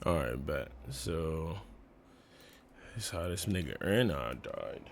Alright, bet. So, that's how this nigga Einar died.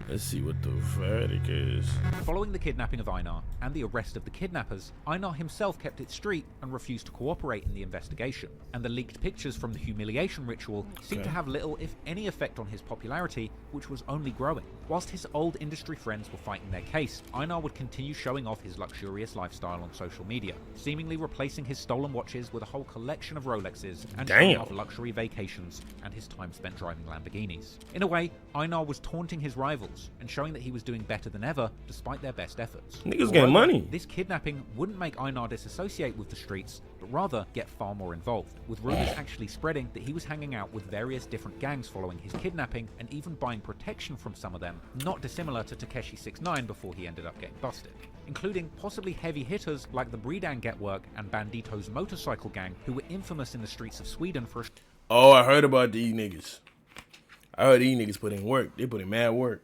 Let's see what the verdict is. Following the kidnapping of Einar and the arrest of the kidnappers, Einar himself kept it street and refused to cooperate in the investigation, and the leaked pictures from the humiliation ritual seemed to have little, if any, effect on his popularity, which was only growing. Whilst his old industry friends were fighting their case, Einar would continue showing off his luxurious lifestyle on social media, seemingly replacing his stolen watches with a whole collection of Rolexes and showing off luxury vacations and his time spent driving Lamborghinis. In a way, Einar was taunting his rivals and showing that he was doing better than ever despite their best efforts. Niggas getting money. This kidnapping wouldn't make Einar disassociate with the streets, but rather get far more involved, with rumors actually spreading that he was hanging out with various different gangs following his kidnapping and even buying protection from some of them, not dissimilar to Takeshi 69 before he ended up getting busted, including possibly heavy hitters like the Bredan Getwork and Bandito's motorcycle gang, who were infamous in the streets of Sweden for Oh, I heard about these niggas. I heard these niggas put in work. They put in mad work.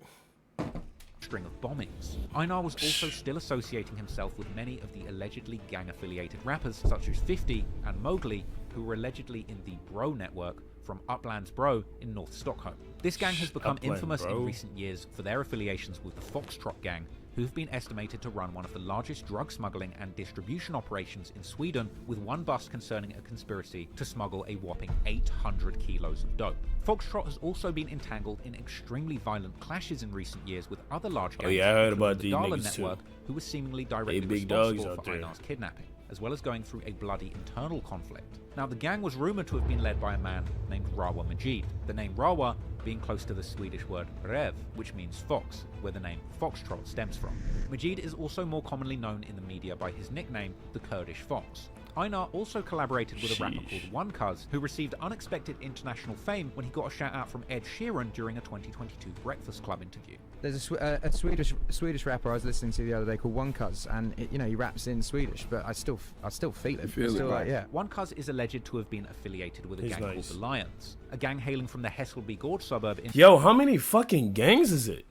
String of bombings. Einar was also still associating himself with many of the allegedly gang-affiliated rappers such as 50 and Mowgli, who were allegedly in the Bro network from Uplands Bro in North Stockholm. This gang has become infamous in recent years for their affiliations with the Foxtrot gang, who have been estimated to run one of the largest drug smuggling and distribution operations in Sweden, with one bust concerning a conspiracy to smuggle a whopping 800 kilos of dope. Foxtrot has also been entangled in extremely violent clashes in recent years with other large gangs, I heard about the these Dumle niggas network, too. who was seemingly directly big dogs responsible out for there. Einar's kidnapping, as well as going through a bloody internal conflict. Now, the gang was rumored to have been led by a man named Rawa Majid, the name Rawa being close to the Swedish word rev, which means fox, where the name Foxtrot stems from. Majid is also more commonly known in the media by his nickname, the Kurdish Fox. Einar also collaborated with a rapper called One Cuz, who received unexpected international fame when he got a shout out from Ed Sheeran during a 2022 Breakfast Club interview. There's a Swedish rapper I was listening to the other day called One Cuz, and he raps in Swedish, but I still feel it. One Cuz is alleged to have been affiliated with a gang called the Lions, a gang hailing from the Hässelby Gård suburb in... Yo, how many fucking gangs is it?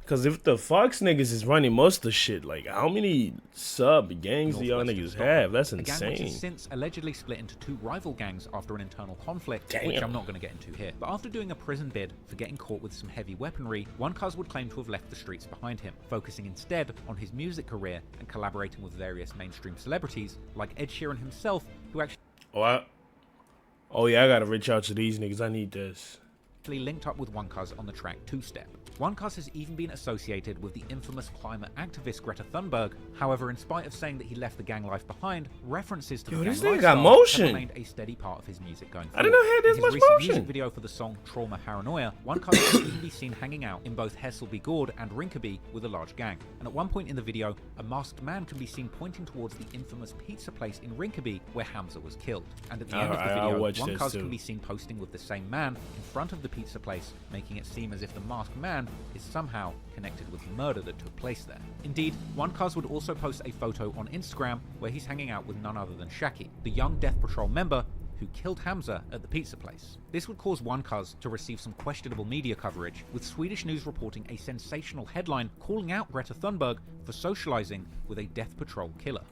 Because if the Fox niggas is running most of the shit, like, how many sub gangs do y'all niggas have? That's insane. A gang which has since allegedly split into two rival gangs after an internal conflict, which I'm not going to get into here. But after doing a prison bid for getting caught with some heavy weaponry, One Cuz would claim to have left the streets behind him, focusing instead on his music career and collaborating with various mainstream celebrities, like Ed Sheeran himself, who actually... Oh yeah, I gotta reach out to these niggas. I need this. Linked up with One Cuz on the track Two Step. One Cuz has even been associated with the infamous climate activist Greta Thunberg. However, in spite of saying that he left the gang life behind, references to the gang lifestyle have remained a steady part of his music going forward. I didn't know he had this much recent motion. Music video for the song Trauma Paranoia, One Cuz can even be seen hanging out in both Hässelby Gård and Rinkeby with a large gang. And at one point in the video, a masked man can be seen pointing towards the infamous pizza place in Rinkeby where Hamza was killed. And at the end of the video, One Cuz can be seen posting with the same man in front of the pizza place, making it seem as if the masked man is somehow connected with the murder that took place there. Indeed, One Cuz would also post a photo on Instagram where he's hanging out with none other than Shaki, the young Death Patrol member who killed Hamza at the pizza place. This would cause One Cuz to receive some questionable media coverage, with Swedish news reporting a sensational headline calling out Greta Thunberg for socializing with a Death Patrol killer.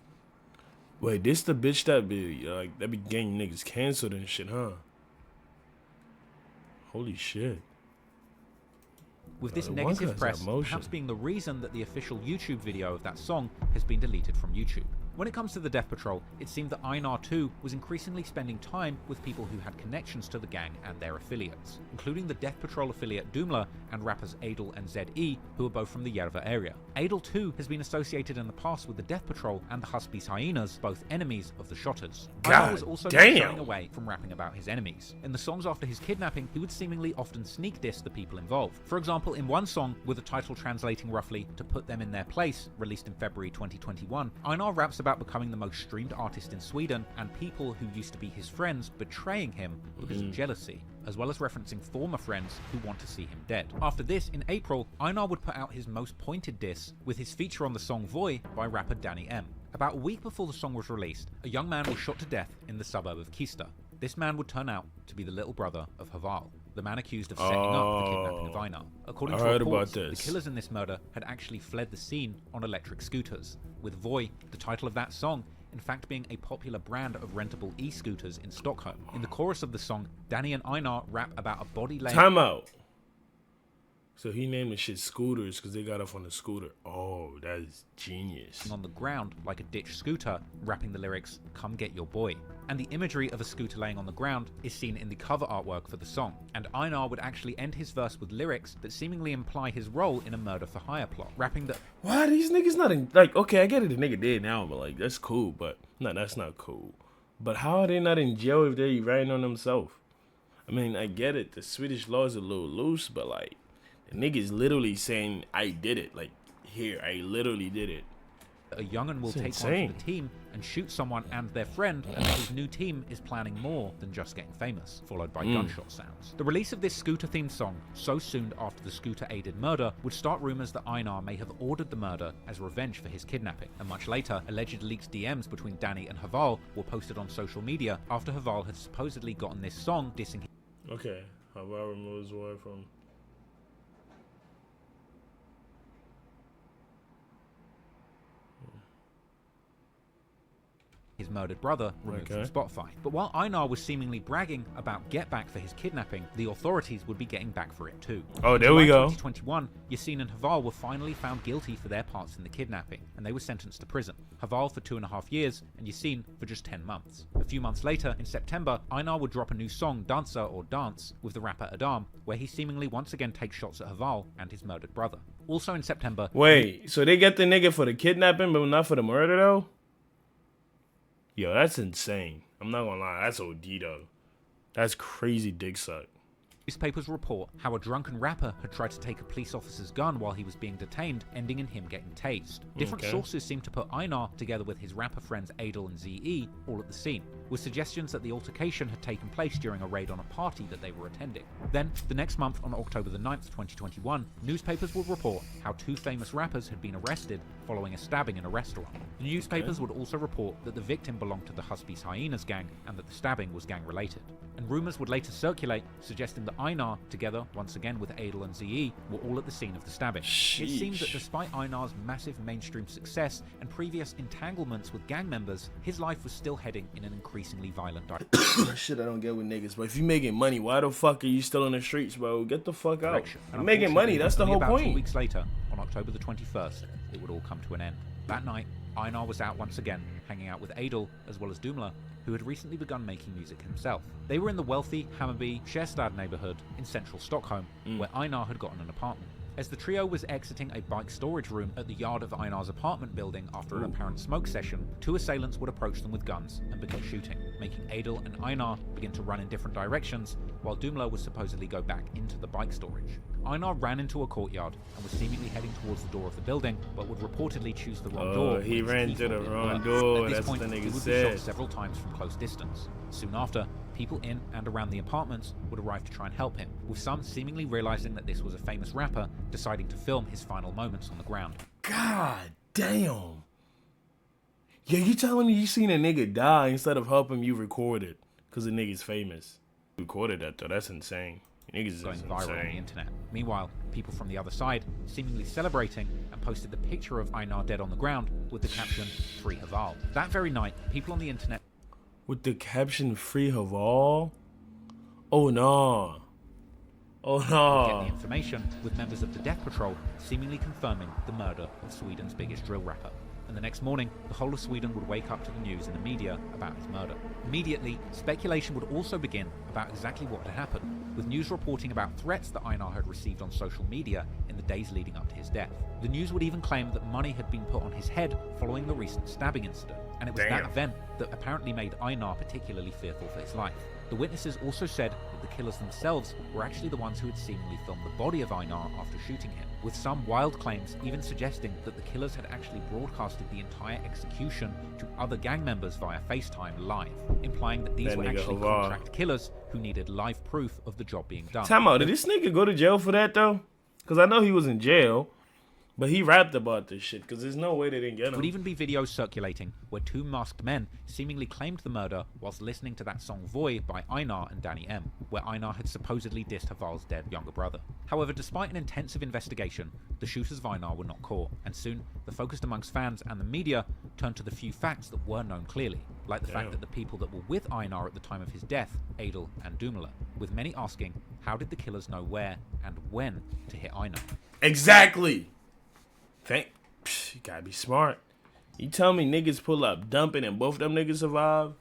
Wait, this the bitch that be getting niggas canceled and shit, huh? Holy shit. With this negative press perhaps being the reason that the official YouTube video of that song has been deleted from YouTube. When it comes to the Death Patrol, it seemed that Einar too was increasingly spending time with people who had connections to the gang and their affiliates, including the Death Patrol affiliate Dumle and rappers Adel and ZE, who are both from the Järva area. Adel too has been associated in the past with the Death Patrol and the Husby's Hyenas, both enemies of the Shotters. Einar was also shying away from rapping about his enemies. In the songs after his kidnapping, he would seemingly often sneak diss the people involved. For example, in one song, with the title translating roughly to Put Them in Their Place, released in February 2021, Einar raps about becoming the most streamed artist in Sweden and people who used to be his friends betraying him because of jealousy, as well as referencing former friends who want to see him dead. After this, in April, Einar would put out his most pointed diss with his feature on the song Voi by rapper Danny M. About a week before the song was released, a young man was shot to death in the suburb of Kista. This man would turn out to be the little brother of Haval. the man accused of setting up the kidnapping of Einar. According to reports, the killers in this murder had actually fled the scene on electric scooters, with Voi, the title of that song, in fact being a popular brand of rentable e-scooters in Stockholm. In the chorus of the song, Danny and Einar rap about a body laying... Time out. So he named the shit scooters because they got off on the scooter. Oh, that is genius. ...on the ground like a ditch scooter, rapping the lyrics, "Come get your boy." And the imagery of a scooter laying on the ground is seen in the cover artwork for the song. And Einar would actually end his verse with lyrics that seemingly imply his role in a murder-for-hire plot, rapping that... Why these niggas not in... Like, okay, I get it, the nigga dead now, but like, that's cool, but... No, that's not cool. But how are they not in jail if they writing on themselves? I mean, I get it, the Swedish law is a little loose, but like... The nigga's literally saying, I did it. Like, here, I literally did it. A young'un will take one for the team and shoot someone and their friend, and his new team is planning more than just getting famous, followed by gunshot sounds. The release of this scooter-themed song so soon after the scooter-aided murder would start rumours that Einar may have ordered the murder as revenge for his kidnapping, and much later, alleged leaked DMs between Danny and Haval were posted on social media after Haval had supposedly gotten this song dissing him. Okay, Haval removes Roy from... his murdered brother removed from Spotify. But while Einar was seemingly bragging about get back for his kidnapping, the authorities would be getting back for it too. Oh, there we go. In 2021, Yasin and Haval were finally found guilty for their parts in the kidnapping, and they were sentenced to prison. Haval for 2.5 years, and Yasin for just 10 months. A few months later, in September, Einar would drop a new song, Dancer or Dance, with the rapper Adam, where he seemingly once again takes shots at Haval and his murdered brother. Also in September... Wait, so they get the nigga for the kidnapping, but not for the murder though? Yo, that's insane. I'm not gonna lie, that's OD though. That's crazy dick suck. Newspapers report how a drunken rapper had tried to take a police officer's gun while he was being detained, ending in him getting tased. Different sources seem to put Einar together with his rapper friends Adel and ZE all at the scene, with suggestions that the altercation had taken place during a raid on a party that they were attending. Then, the next month on October the 9th, 2021, newspapers would report how two famous rappers had been arrested following a stabbing in a restaurant. The newspapers would also report that the victim belonged to the Husby's Hyenas gang and that the stabbing was gang-related. And rumours would later circulate, suggesting that Einar, together once again with Adel and ZE, were all at the scene of the stabbing. Sheesh. It seems that despite Einar's massive mainstream success and previous entanglements with gang members, his life was still heading in an increasingly violent direction. Shit I don't get with niggas, but if you making money, why the fuck are you still in the streets, bro? Get the fuck out. You're making money, that's the whole point. 2 weeks later, on October the 21st, it would all come to an end. That night, Einar was out once again, hanging out with Adel as well as Dumle, who had recently begun making music himself. They were in the wealthy Hammarby Kärstad neighbourhood in central Stockholm, where Einar had gotten an apartment. As the trio was exiting a bike storage room at the yard of Einar's apartment building after an apparent smoke session, two assailants would approach them with guns and begin shooting, making Adel and Einar begin to run in different directions, while Dumle would supposedly go back into the bike storage. Einar ran into a courtyard and was seemingly heading towards the door of the building, but would reportedly choose the wrong door. He ran to the wrong door, At this that's point, what the he nigga would said. be shot several times from close distance. Soon after, people in and around the apartments would arrive to try and help him, with some seemingly realizing that this was a famous rapper, deciding to film his final moments on the ground. God damn. Yo, you telling me you seen a nigga die instead of helping you record it because the nigga's famous? Recorded that though, that's insane. Niggas Going is viral insane. on the internet. Meanwhile, people from the other side seemingly celebrating and posted the picture of Einar dead on the ground with the caption, "Free Haval." That very night, people on the internet With the caption "Free Haval"? Oh no. Oh get no. the information, with members of the Death Patrol seemingly confirming the murder of Sweden's biggest drill rapper. And the next morning, the whole of Sweden would wake up to the news in the media about his murder. Immediately, speculation would also begin about exactly what had happened, with news reporting about threats that Einar had received on social media in the days leading up to his death. The news would even claim that money had been put on his head following the recent stabbing incident, and it was that event that apparently made Einar particularly fearful for his life. The witnesses also said that the killers themselves were actually the ones who had seemingly filmed the body of Einar after shooting him, with some wild claims even suggesting that the killers had actually broadcasted the entire execution to other gang members via FaceTime live, implying that these were actually contract killers who needed live proof of the job being done. Time out, did this nigga go to jail for that though? Because I know he was in jail, But he rapped about this shit, because there's no way they didn't get him. There would even be videos circulating where two masked men seemingly claimed the murder whilst listening to that song Voy by Einar and Danny M, where Einar had supposedly dissed Haval's dead younger brother. However, despite an intensive investigation, the shooters of Einar were not caught, and soon the focus amongst fans and the media turned to the few facts that were known clearly, like the fact that the people that were with Einar at the time of his death, Adel and Dumle, with many asking, how did the killers know where and when to hit Einar? Exactly! You gotta be smart. You tell me niggas pull up dumping and both them niggas survive?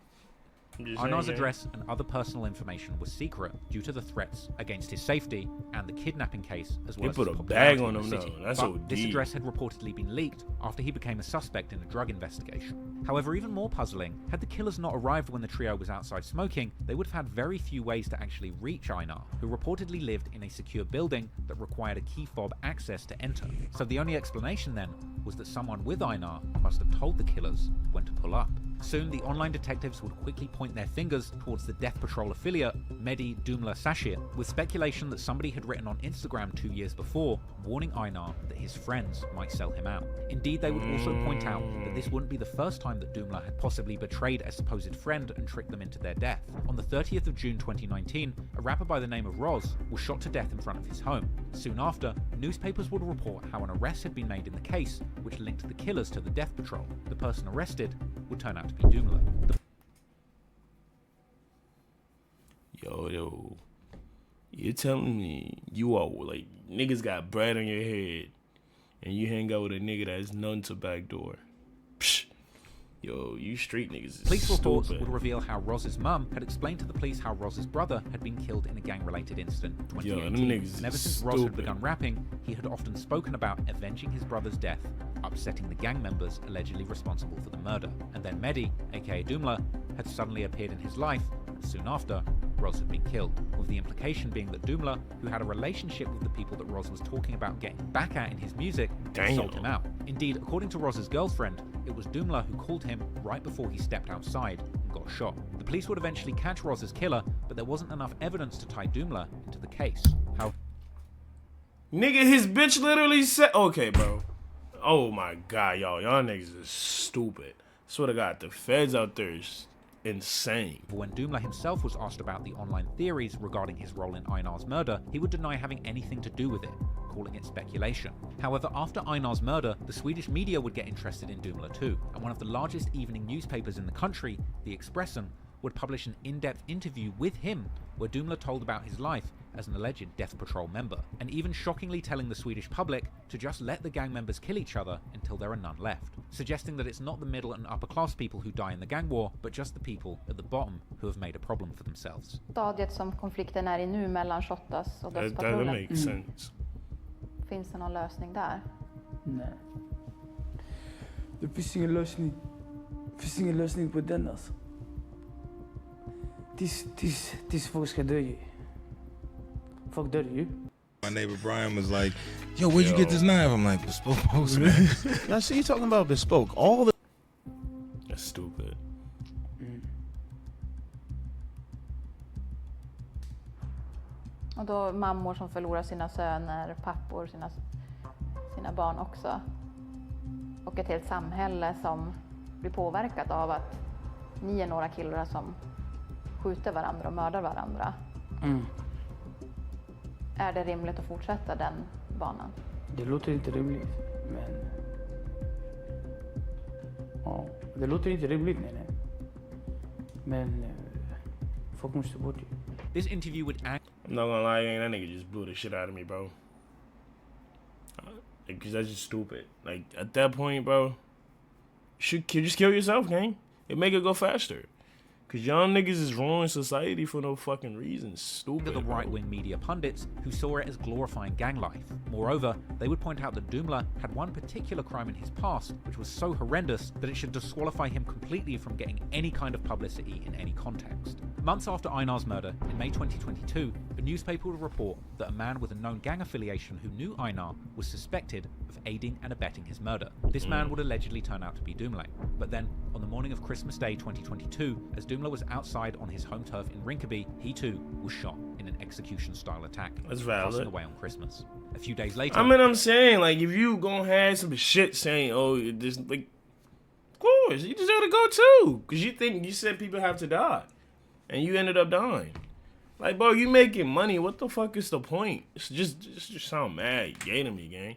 Einar's address and other personal information was secret due to the threats against his safety and the kidnapping case, as well as his popularity bag on in the him city. though. That's but OD. this address had reportedly been leaked after he became a suspect in a drug investigation. However, even more puzzling, had the killers not arrived when the trio was outside smoking, they would have had very few ways to actually reach Einar, who reportedly lived in a secure building that required a key fob access to enter. So the only explanation then was that someone with Einar must have told the killers when to pull up. Soon, the online detectives would quickly point their fingers towards the Death Patrol affiliate, Mehdi Dumle Sashir, with speculation that somebody had written on Instagram 2 years before, warning Einar that his friends might sell him out. Indeed, they would also point out that this wouldn't be the first time that Dumle had possibly betrayed a supposed friend and tricked them into their death. On the 30th of June 2019, a rapper by the name of Roz was shot to death in front of his home. Soon after, newspapers would report how an arrest had been made in the case, which linked the killers to the Death Patrol. The person arrested would turn out to be Dumle. Yo, you're telling me you are like niggas got bread on your head and you hang out with a nigga that's known to backdoor? Psh. Yo, you street niggas is Police reports stupid. would reveal how Roz's mum had explained to the police how Roz's brother had been killed in a gang-related incident in 2018. And ever since Roz had begun rapping, he had often spoken about avenging his brother's death, upsetting the gang members allegedly responsible for the murder. And then Mehdi, aka Dumle, had suddenly appeared in his life, and soon after, Roz had been killed, with the implication being that Dumle, who had a relationship with the people that Roz was talking about getting back at in his music, sold him out. Indeed, according to Roz's girlfriend, it was Dumle who called him right before he stepped outside and got shot. The police would eventually catch Roz's killer, but there wasn't enough evidence to tie Dumle into the case. How? Nigga, his bitch literally said, okay, bro. Oh my God, y'all niggas is stupid. Swear to God, the feds out there is insane. When Dumle himself was asked about the online theories regarding his role in Einar's murder, he would deny having anything to do with it, calling it speculation. However, after Einar's murder, the Swedish media would get interested in Dumle too, and one of the largest evening newspapers in the country, the Expressen, would publish an in-depth interview with him where Dumle told about his life as an alleged Death Patrol member, and even shockingly telling the Swedish public to just let the gang members kill each other until there are none left, suggesting that it's not the middle and upper class people who die in the gang war, but just the people at the bottom who have made a problem for themselves. Stadiet som konflikten är i nu mellan Shottaz och Dödspatrullen. That makes sense. Finns det någon lösning där? Nej. Det finns ingen lösning. Det finns ingen lösning på den alltså. Tills folk ska dö ju. Folk dör ju. My neighbor Brian was like, yo, where'd you get this knife? I'm like, Bespoke Postman. I see you talking about Bespoke. All the... That's stupid. Och då mammor som förlorar sina söner, pappor, sina barn också. Och ett helt samhälle som blir påverkat av att ni är några killar som skjuter varandra och mördar varandra. Är det rimligt att fortsätta den banan? Det låter inte rimligt, men... Ja, det låter inte rimligt, nej. Men folk måste bort ju. This interview would act... I'm not gonna lie, that nigga just blew the shit out of me, bro. Because that's just stupid. Like, at that point, bro, you just kill yourself, gang. It make it go faster. Because y'all niggas is ruining society for no fucking reason. Stupid. The right-wing media pundits who saw it as glorifying gang life. Moreover, they would point out that Dumle had one particular crime in his past which was so horrendous that it should disqualify him completely from getting any kind of publicity in any context. Months after Einar's murder, in May 2022, a newspaper would report that a man with a known gang affiliation who knew Einar was suspected of aiding and abetting his murder. This man would allegedly turn out to be Dumle. But then, on the morning of Christmas Day 2022, as Dumle was outside on his home turf in Rinkeby, he too was shot in an execution-style attack, That's valid. passing away on Christmas. A few days later... I mean, I'm saying, like, if you gonna have some shit saying, oh, this, like, of course, you deserve to go too. Because you said people have to die. And you ended up dying. Like, bro, you making money. What the fuck is the point? It's just sound mad. Gay to me, gang.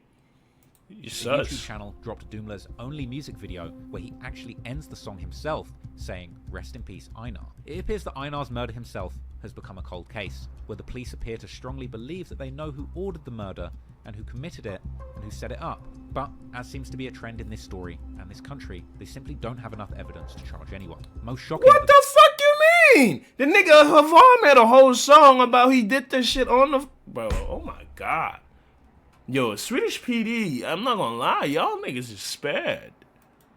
The YouTube channel dropped Dumle's only music video where he actually ends the song himself, saying, "Rest in peace, Einar." It appears that Einar's murder himself has become a cold case, where the police appear to strongly believe that they know who ordered the murder and who committed it and who set it up. But, as seems to be a trend in this story and this country, they simply don't have enough evidence to charge anyone. Most shocking... What the fuck you mean? The nigga Havar made a whole song about he did this shit on the... Bro, oh my god. Yo, Swedish PD, I'm not gonna lie, y'all niggas is spared.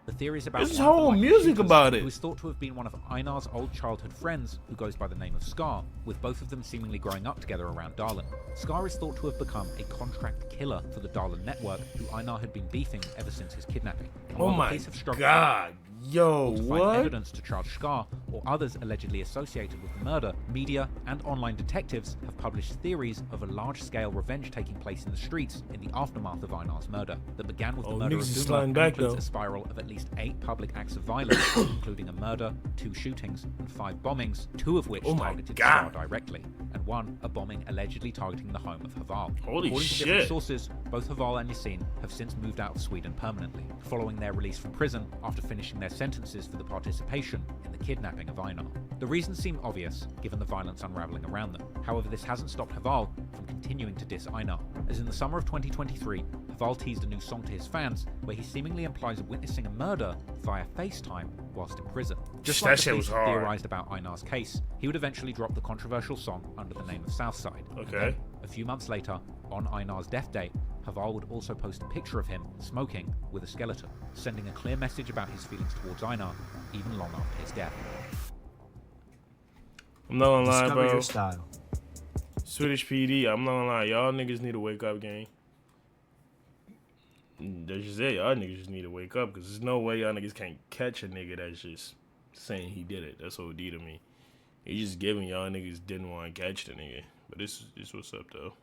The theories about this whole music about it. Who is thought to have been one of Einar's old childhood friends, who goes by the name of Scar, with both of them seemingly growing up together around Darlin. Scar is thought to have become a contract killer for the Darlin network, who Einar had been beefing ever since his kidnapping. And oh my god. Yo, to what? find evidence to charge Scar or others allegedly associated with the murder, media and online detectives have published theories of a large-scale revenge taking place in the streets in the aftermath of Einar's murder that began with the murder of Dumle and includes a spiral of at least 8 public acts of violence, including a murder, 2 shootings, and 5 bombings, 2 of which targeted Scar directly, and 1 a bombing allegedly targeting the home of Haval. Holy According shit. to different sources, both Haval and Yasin have since moved out of Sweden permanently, following their release from prison after finishing their sentences for the participation in the kidnapping of Einar. The reasons seem obvious, given the violence unraveling around them. However, this hasn't stopped Haval from continuing to diss Einar, as in the summer of 2023, Haval teased a new song to his fans where he seemingly implies witnessing a murder via FaceTime whilst in prison. Just like the police theorized about Einar's case, he would eventually drop the controversial song under the name of Southside. Okay. A few months later, on Einar's death date, Haval would also post a picture of him smoking with a skeleton, sending a clear message about his feelings towards Einar, even long after his death. I'm not gonna lie, Discover bro. your style. Swedish PD, I'm not gonna lie. Y'all niggas need to wake up, gang. That's just it. Y'all niggas just need to wake up, because there's no way y'all niggas can't catch a nigga that's just saying he did it. That's OD to me. He just giving y'all niggas didn't want to catch the nigga. But this what's up, though.